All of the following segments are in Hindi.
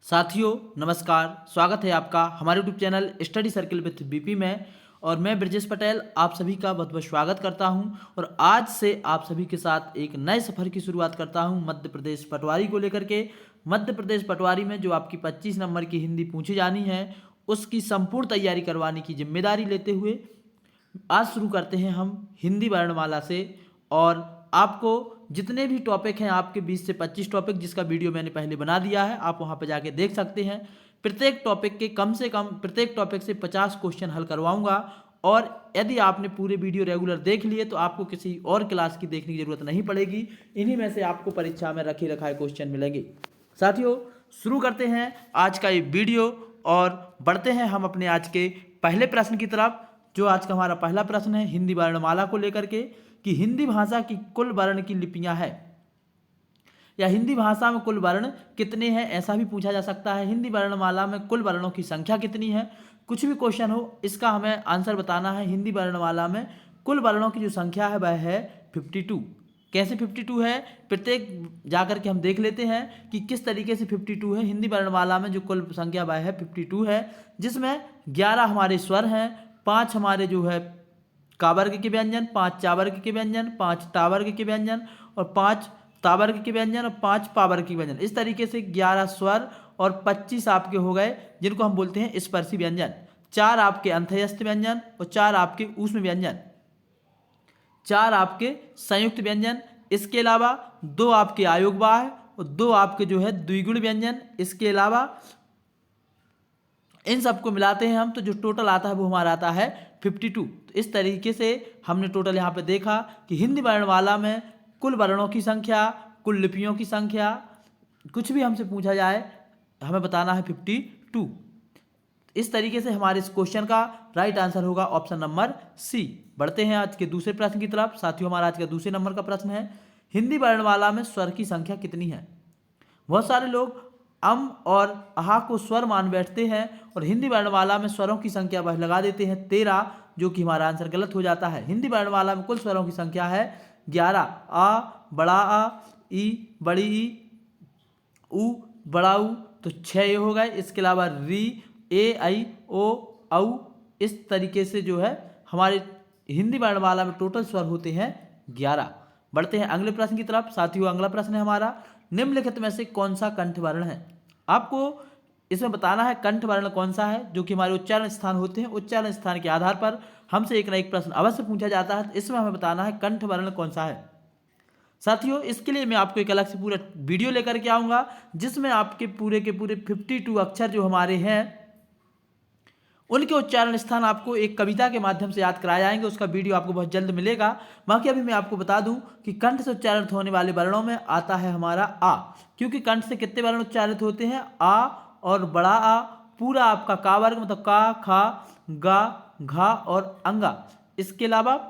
साथियों नमस्कार। स्वागत है आपका हमारे YouTube channel study circle with BP में। और मैं ब्रजेश पटेल आप सभी का बहुत बहुत स्वागत करता हूं। और आज से आप सभी के साथ एक नए सफ़र की शुरुआत करता हूं मध्य प्रदेश पटवारी को लेकर के। मध्य प्रदेश पटवारी में जो आपकी 25 नंबर की हिंदी पूछी जानी है उसकी संपूर्ण तैयारी करवाने की जिम्मेदारी लेते हुए आज शुरू करते हैं हम हिंदी वर्णमाला से। और आपको जितने भी टॉपिक हैं आपके 20 से 25 टॉपिक जिसका वीडियो मैंने पहले बना दिया है, आप वहां पर जाके देख सकते हैं। प्रत्येक टॉपिक के कम से कम प्रत्येक टॉपिक से 50 क्वेश्चन हल करवाऊंगा। और यदि आपने पूरे वीडियो रेगुलर देख लिए तो आपको किसी और क्लास की देखने की जरूरत नहीं पड़ेगी। इन्हीं में से आपको परीक्षा में रखे रखाए क्वेश्चन मिलेंगे। साथियों शुरू करते हैं आज का ये वीडियो और बढ़ते हैं हम अपने आज के पहले प्रश्न की तरफ। जो आज का हमारा पहला प्रश्न है हिंदी वर्णमाला को लेकर के कि हिंदी भाषा की कुल वर्ण की लिपियां हैं या हिंदी भाषा में कुल वर्ण कितने हैं, ऐसा भी पूछा जा सकता है। हिंदी वर्णमाला में कुल वर्णों की संख्या कितनी है, कुछ भी क्वेश्चन हो इसका हमें आंसर बताना है। हिंदी वर्णमाला में कुल वर्णों की जो संख्या है वह है 52। कैसे 52 है, प्रत्येक जाकर के हम देख लेते हैं कि किस तरीके से 52 है। हिंदी वर्णमाला में जो कुल संख्या वह है 52 है, जिसमें 11 हमारे स्वर हैं, 5 हमारे जो है का वर्ग के व्यंजन, 5 चा वर्ग के व्यंजन, 5 टा वर्ग के व्यंजन और 5 ता वर्ग के व्यंजन और 5 पा वर्ग के व्यंजन। इस तरीके से 11 स्वर और 25 आपके हो गए जिनको हम बोलते हैं स्पर्शी व्यंजन। 4 आपके अंतःस्थ व्यंजन और 4 आपके ऊष्म व्यंजन, 4 आपके संयुक्त व्यंजन। इसके अलावा 2 आपके आयोगवाह और 2 आपके जो है द्विगुण व्यंजन। इसके अलावा इन सबको मिलाते हैं हम तो जो टोटल आता है वो हमारा आता है 52। तो इस तरीके से हमने टोटल यहाँ पे देखा कि हिंदी वर्णमाला में कुल वर्णों की संख्या, कुल लिपियों की संख्या, कुछ भी हमसे पूछा जाए हमें बताना है 52। इस तरीके से हमारे इस क्वेश्चन का राइट आंसर होगा ऑप्शन नंबर सी। बढ़ते हैं आज के दूसरे प्रश्न की तरफ। साथियों हमारा आज का दूसरे नंबर का प्रश्न है हिंदी वर्णमाला में स्वर की संख्या कितनी है। बहुत सारे लोग अम और अहा को स्वर मान बैठते हैं और हिंदी वर्णमाला में स्वरों की संख्या वह लगा देते हैं 13, जो कि हमारा आंसर गलत हो जाता है। हिंदी वर्णमाला में कुल स्वरों की संख्या है 11। आ, बड़ा आ, ई, बड़ी ई, उ, बड़ा उ, तो 6 ये हो गए। इसके अलावा री, ए, आई, ओ, औ, इस तरीके से जो है हमारे हिंदी वर्णमाला में टोटल स्वर होते हैं 11। बढ़ते हैं अगले प्रश्न की तरफ। साथियों अगला प्रश्न है हमारा निम्नलिखित में से कौन सा कंठ वर्ण है। आपको इसमें बताना है कंठ वर्ण कौन सा है, जो कि हमारे उच्चारण स्थान होते हैं। उच्चारण स्थान के आधार पर हमसे एक ना एक प्रश्न अवश्य पूछा जाता है, तो इसमें हमें बताना है कंठ वर्ण कौन सा है। साथियों इसके लिए मैं आपको एक अलग से पूरा वीडियो लेकर के आऊंगा जिसमें आपके पूरे के पूरे 52 अक्षर जो हमारे हैं उनके उच्चारण स्थान आपको एक कविता के माध्यम से याद कराए जाएंगे। उसका वीडियो आपको बहुत जल्द मिलेगा। बाकी अभी मैं आपको बता दूं कि कंठ से उच्चारित होने वाले वर्णों में आता है हमारा आ, क्योंकि कंठ से कितने वर्ण उच्चारित होते हैं, आ और बड़ा आ, पूरा आपका का वर्ग मतलब का, खा, गा, घा और अंगा। इसके अलावा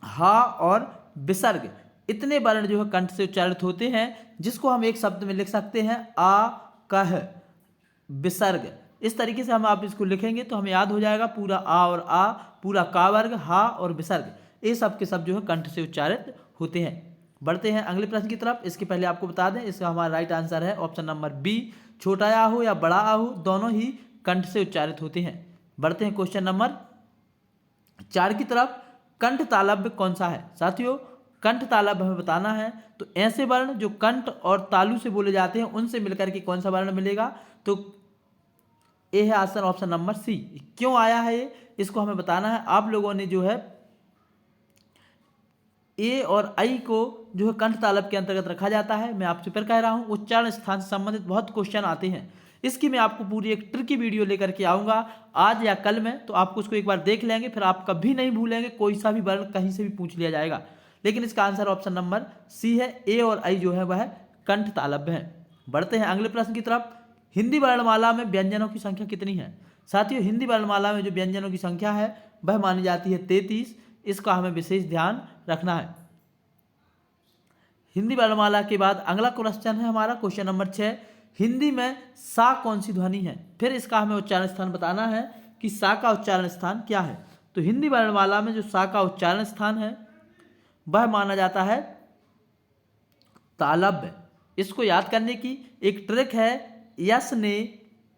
हा और विसर्ग, इतने वर्ण जो है कंठ से उच्चारित होते हैं, जिसको हम एक शब्द में लिख सकते हैं आ, कह, विसर्ग। इस तरीके से हम आप इसको लिखेंगे तो हमें याद हो जाएगा पूरा आ और आ, पूरा का वर्ग, हा और विसर्ग, ये सब के सब जो है कंठ से उच्चारित होते हैं। बढ़ते हैं अगले प्रश्न की तरफ। इसके पहले आपको बता दें इसका हमारा राइट आंसर है ऑप्शन नंबर बी। छोटा आ हो या बड़ा आ हो दोनों ही कंठ से उच्चारित होते हैं। बढ़ते हैं क्वेश्चन नंबर 4 की तरफ। कंठ तालव्य कौन सा है। साथियों कंठ तालव्य हमें बताना है, तो ऐसे वर्ण जो कंठ और तालु से बोले जाते हैं उनसे मिलकर के कौन सा वर्ण मिलेगा, तो ये है आंसर ऑप्शन नंबर सी। क्यों आया है ये, इसको हमें बताना है। आप लोगों ने जो है ए और आई को जो है कंठ तालव्य के अंतर्गत रखा जाता है। मैं आपसे फिर कह रहा हूं उच्चारण स्थान से संबंधित बहुत क्वेश्चन आते हैं, इसकी मैं आपको पूरी एक ट्रिकी वीडियो लेकर के आऊँगा आज या कल में, तो आपको उसको एक बार देख लेंगे फिर आप कभी नहीं भूलेंगे। कोई सा भी वर्ण कहीं से भी पूछ लिया जाएगा, लेकिन इसका आंसर ऑप्शन नंबर सी है। ए और आई जो है वह कंठ तालव्य है। बढ़ते हैं अगले प्रश्न की तरफ। हिंदी वर्णमाला में व्यंजनों की संख्या कितनी है। साथियों हिंदी वर्णमाला में जो व्यंजनों की संख्या है वह मानी जाती है 33। इसका हमें विशेष ध्यान रखना है। हिंदी वर्णमाला के बाद अगला क्वेश्चन है हमारा क्वेश्चन नंबर 6। हिंदी में सा कौन सी ध्वनि है। फिर इसका हमें उच्चारण स्थान बताना है कि सा का उच्चारण स्थान क्या है। तो हिंदी वर्णमाला में जो सा का उच्चारण स्थान है वह माना जाता है तालव्य। इसको याद करने की एक ट्रिक है यश ने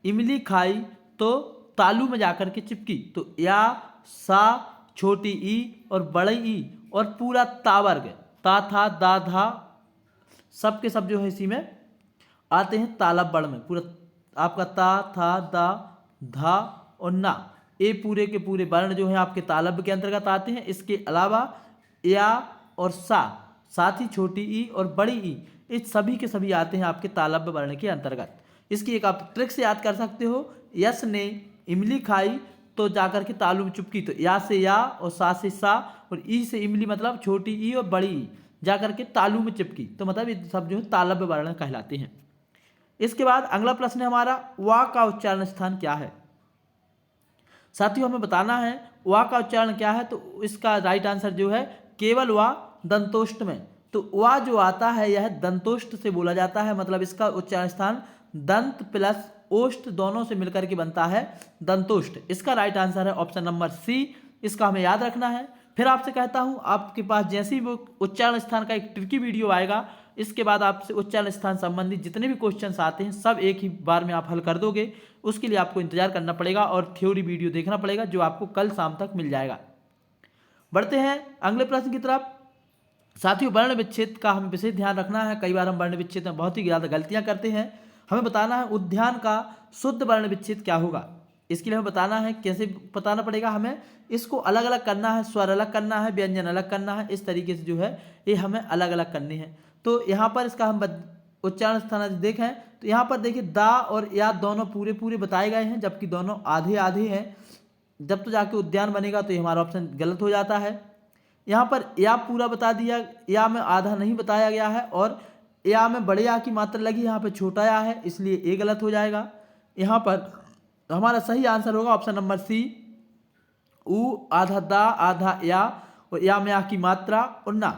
इमली खाई तो तालू में जाकर के चिपकी। तो या, सा, छोटी ई और बड़ी ई और पूरा ता वर्ग, ता, था, दा, धा, सब के सब जो है इसी में आते हैं तालब वर्ण में। पूरा आपका ता, था, दा, धा और ना, ये पूरे के पूरे वर्ण जो है आपके तालब के अंतर्गत आते हैं। इसके अलावा या और सा, साथ ही छोटी ई और बड़ी ई, इस सभी के सभी आते हैं आपके तालब वर्ण के अंतर्गत। इसकी एक आप ट्रिक से याद कर सकते हो। यश ने इमली खाई तो जाकर के तालू में चुपकी। तो या से या और सा से सा और ई से इमली, मतलब छोटी ई और बड़ी ई, जाकर के तालू में चिपकी। तो मतलब ये सब जो है तालब वर्ण कहलाते हैं। इसके बाद अगला प्रश्न है हमारा, वा का उच्चारण स्थान क्या है। साथियों हमें बताना है वा का उच्चारण क्या है। तो इसका राइट आंसर जो है केवल वा दंतोष्ट में। तो वा जो आता है यह दंतोष्ट से बोला जाता है, मतलब इसका उच्चारण स्थान दंत प्लस ओष्ठ दोनों से मिलकर के बनता है दंतोष्ट। इसका राइट आंसर है ऑप्शन नंबर सी। इसका हमें याद रखना है। फिर आपसे कहता हूं, आपके पास जैसे ही वो उच्चारण स्थान का एक ट्रिकी वीडियो आएगा, इसके बाद आपसे उच्चारण स्थान संबंधी जितने भी क्वेश्चंस आते हैं सब एक ही बार में आप हल कर दोगे। उसके लिए आपको इंतजार करना पड़ेगा और थ्योरी वीडियो देखना पड़ेगा, जो आपको कल शाम तक मिल जाएगा। बढ़ते हैं अगले प्रश्न की तरफ। साथियों वर्ण विच्छेद का हमें विशेष ध्यान रखना है। कई बार हम वर्ण विच्छेद में बहुत ही ज़्यादा गलतियां करते हैं। हमें बताना है उद्यान का शुद्ध वर्ण विच्छेद क्या होगा। इसके लिए हमें बताना है, कैसे बताना पड़ेगा हमें, इसको अलग अलग करना है, स्वर अलग करना है, व्यंजन अलग करना है। इस तरीके से जो है ये हमें अलग अलग करने हैं। तो यहाँ पर इसका हम उच्चारण स्थान देखें तो यहाँ पर देखिए दा और या दोनों पूरे पूरे बताए गए हैं, जबकि दोनों आधे आधे हैं। जब तो जाके उद्यान बनेगा तो ये हमारा ऑप्शन गलत हो जाता है। यहाँ पर या पूरा बता दिया, या में आधा नहीं बताया गया है, और या में बड़े या की मात्रा लगी, यहाँ पे छोटा या है, इसलिए ये गलत हो जाएगा। यहाँ पर हमारा सही आंसर होगा ऑप्शन नंबर सी, ऊ आधा दा आधा या और या में या की मात्रा और ना,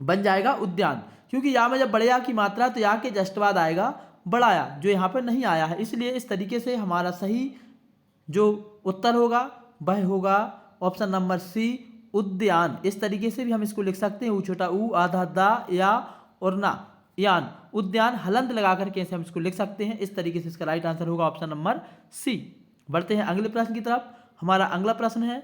बन जाएगा उद्यान। क्योंकि या में जब बड़े या की मात्रा तो या के जस्ट बाद आएगा बड़ा या, जो यहाँ पर नहीं आया है। इसलिए इस तरीके से हमारा सही जो उत्तर होगा वह होगा ऑप्शन नंबर सी, उद्यान। इस तरीके से भी हम इसको लिख सकते हैं, ऊ छोटा ऊ आधा दा या और ना, यान, उद्यान। हलंत लगा करके ऐसे हम इसको लिख सकते हैं। इस तरीके से इसका राइट आंसर होगा ऑप्शन नंबर सी। बढ़ते हैं अगले प्रश्न की तरफ। हमारा अगला प्रश्न है,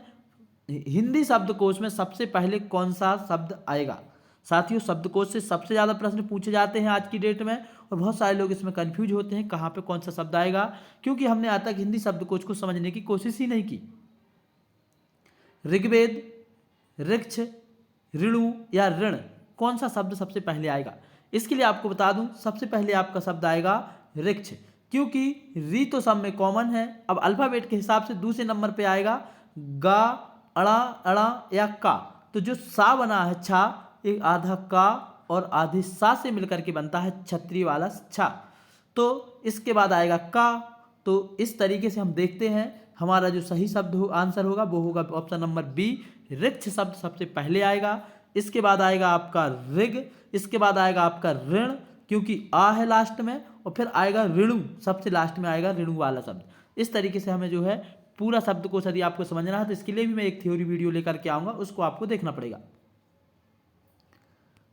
हिंदी शब्दकोश में सबसे पहले कौन सा शब्द आएगा। साथियों शब्दकोश से सबसे ज़्यादा प्रश्न पूछे जाते हैं आज की डेट में, और बहुत सारे लोग इसमें कंफ्यूज होते हैं कहाँ पे कौन सा शब्द आएगा, क्योंकि हमने आज तक हिंदी शब्दकोश को समझने की कोशिश ही नहीं की। ऋग्वेद, ऋक्ष, ऋणु या ऋण, कौन सा शब्द सबसे पहले आएगा। इसके लिए आपको बता दूं, सबसे पहले आपका शब्द आएगा ऋक्ष, क्योंकि री तो सब में कॉमन है। अब अल्फाबेट के हिसाब से दूसरे नंबर पे आएगा गा, अड़ा, अड़ा या का। तो जो सा बना है छा, एक आधा का और आधे सा से मिलकर के बनता है छतरी वाला छा। तो इसके बाद आएगा का। तो इस तरीके से हम देखते हैं हमारा जो सही शब्द आंसर होगा वो होगा ऑप्शन नंबर बी, ऋक्ष शब्द सबसे पहले आएगा। इसके बाद आएगा आपका ऋग, इसके बाद आएगा आपका ऋण, क्योंकि आ है लास्ट में, और फिर आएगा ऋणु, सबसे लास्ट में आएगा ऋणु वाला शब्द। इस तरीके से हमें जो है पूरा शब्द को यदि आपको समझना है तो इसके लिए भी मैं एक थ्योरी वीडियो लेकर के आऊँगा, उसको आपको देखना पड़ेगा।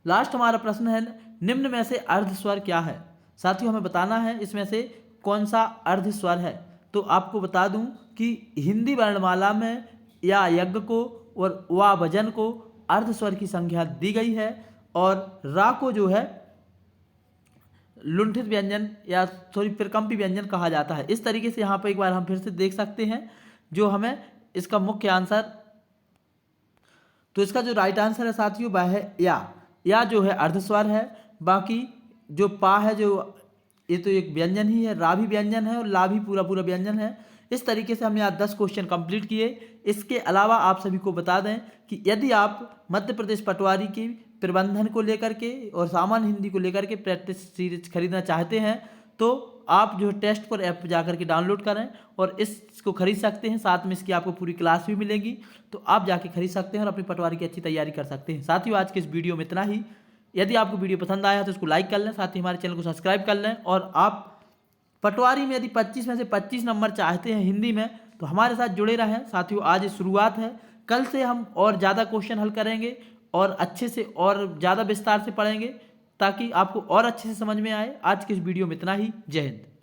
लास्ट हमारा प्रश्न है, निम्न में से अर्ध स्वर क्या है। साथियों हमें बताना है इसमें से कौन सा अर्ध स्वर है। तो आपको बता दूं कि हिंदी वर्णमाला में या यज्ञ को और वा वजन को अर्ध स्वर की संख्या दी गई है, और रा को जो है लुंठित व्यंजन या थोड़ी प्रकम्पी व्यंजन कहा जाता है। इस तरीके से यहाँ पर एक बार हम फिर से देख सकते हैं जो हमें इसका मुख्य आंसर, तो इसका जो राइट आंसर है साथियों वह है या जो है अर्ध स्वर है। बाकी जो पा है, जो ये तो एक व्यंजन ही है, रा भी व्यंजन है और ला भी पूरा पूरा व्यंजन है। इस तरीके से हमने आज 10 क्वेश्चन कंप्लीट किए। इसके अलावा आप सभी को बता दें कि यदि आप मध्य प्रदेश पटवारी की प्रबंधन को लेकर के और सामान्य हिंदी को लेकर के प्रैक्टिस सीरीज खरीदना चाहते हैं तो आप जो टेस्ट पर ऐप जाकर के डाउनलोड करें और इसको खरीद सकते हैं। साथ में इसकी आपको पूरी क्लास भी मिलेगी, तो आप जाके खरीद सकते हैं और अपनी पटवारी की अच्छी तैयारी कर सकते हैं। साथियों आज के इस वीडियो में इतना ही। यदि आपको वीडियो पसंद आया तो इसको लाइक कर लें, साथ ही हमारे चैनल को सब्सक्राइब कर लें। और आप पटवारी में यदि 25 में से 25 नंबर चाहते हैं हिंदी में तो हमारे साथ जुड़े रहें। साथियों आज शुरुआत है, कल से हम और ज़्यादा क्वेश्चन हल करेंगे और अच्छे से और ज़्यादा विस्तार से पढ़ेंगे। ताकि आपको और अच्छे से समझ में आए। आज के इस वीडियो में इतना ही। जय हिंद।